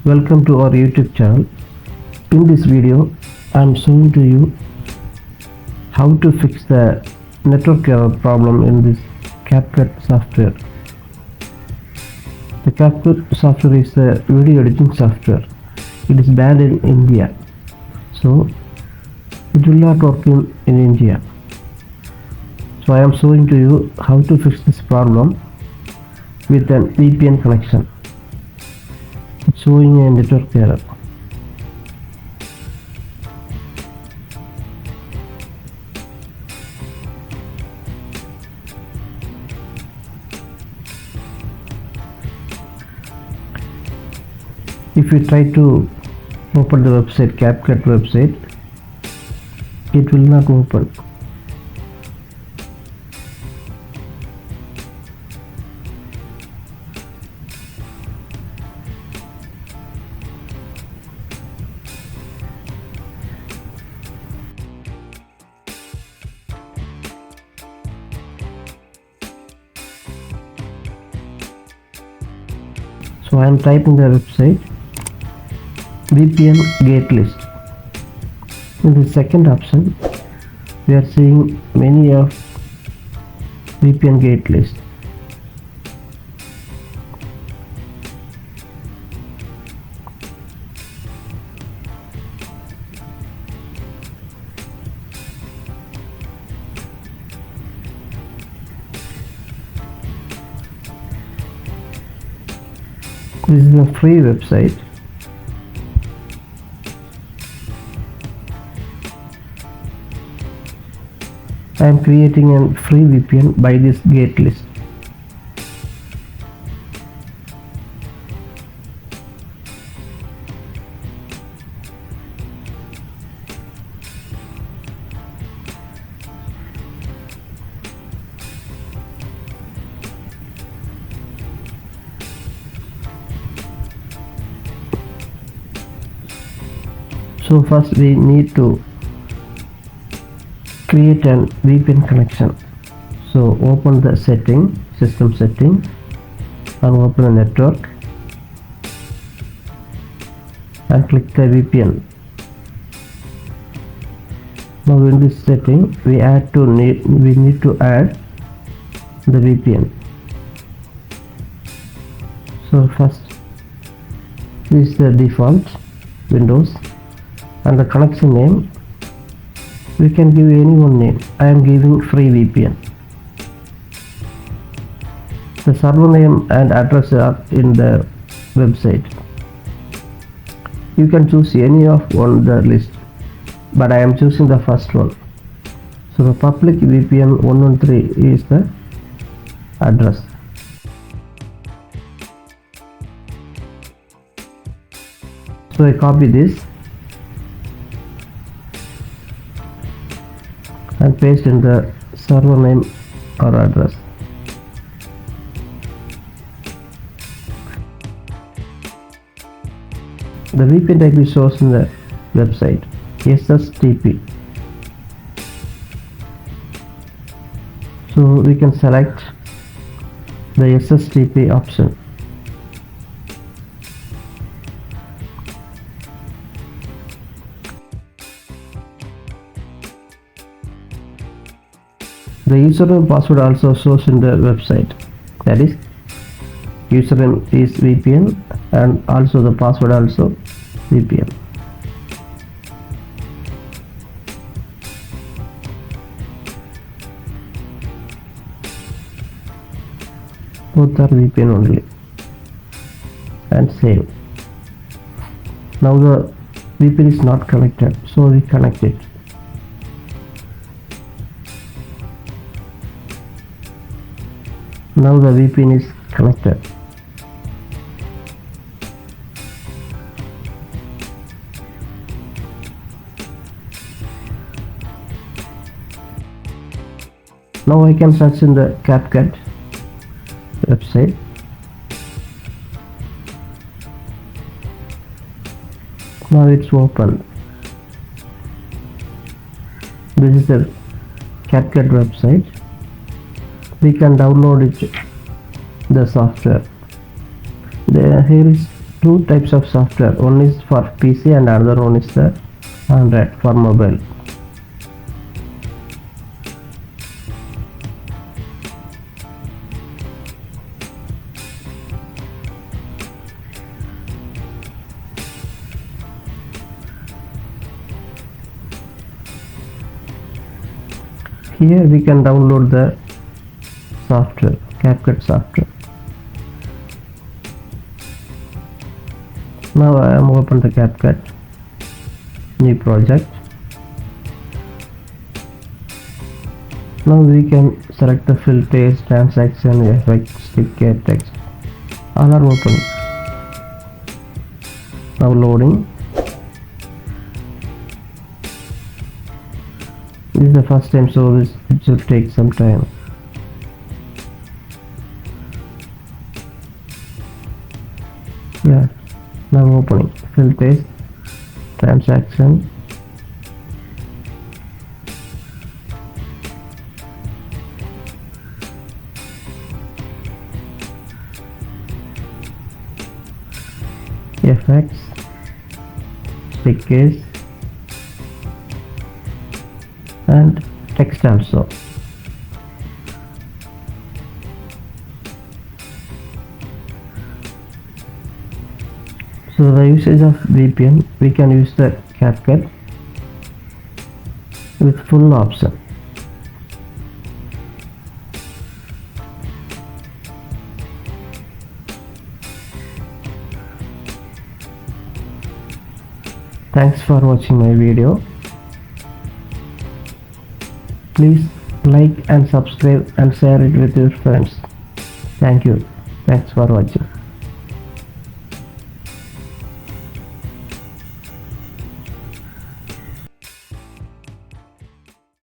Welcome to our YouTube channel. In this video, I am showing to you how to fix the network error problem in this Capcut software. The Capcut software is a video editing software. It is banned in India, so it will not work in India. So I am showing to you how to fix this problem with an VPN connection. It's showing a network error. If you try to open the website, Capcut website, it will not open. So I am typing the website VPN gate list. In the second option, we are seeing many of VPN gate list. This is a free website. I am creating a free VPN by this gate list. So first we need to create an VPN connection. So open the system setting, and open the network and click the VPN. Now in this setting we need to add the VPN. So first this is the default Windows, and the connection name we can give any one name. I am giving free VPN. The server name and address are in the website. You can choose any of one the list, but I am choosing the first one. So the public VPN 113 is the address. So I copy this and paste in the server name or address. The VPN type is shows in the website SSTP. So we can select the SSTP option. The username password also shows in the website. That is, username is VPN and also the password also VPN. Both are VPN only. And save. Now the VPN is not connected, so we connect it. Now the VPN is connected. Now I can search in the Capcut website. Now it's open. This is the Capcut website. We can download it, the software. Here is two types of software. One is for PC and another one is the Android for mobile. Here we can download the software, Capcut software. Now I am open the Capcut, new project. Now we can select the filters, transaction, effects, sticker, text. All are open. Now loading. This is the first time, so it will take some time. Yeah, now opening filters, transaction, effects, stickers, and text also. So the usage of VPN, we can use the Capcut with full option. Thanks for watching my video. Please like and subscribe and share it with your friends. Thank you. Thanks for watching.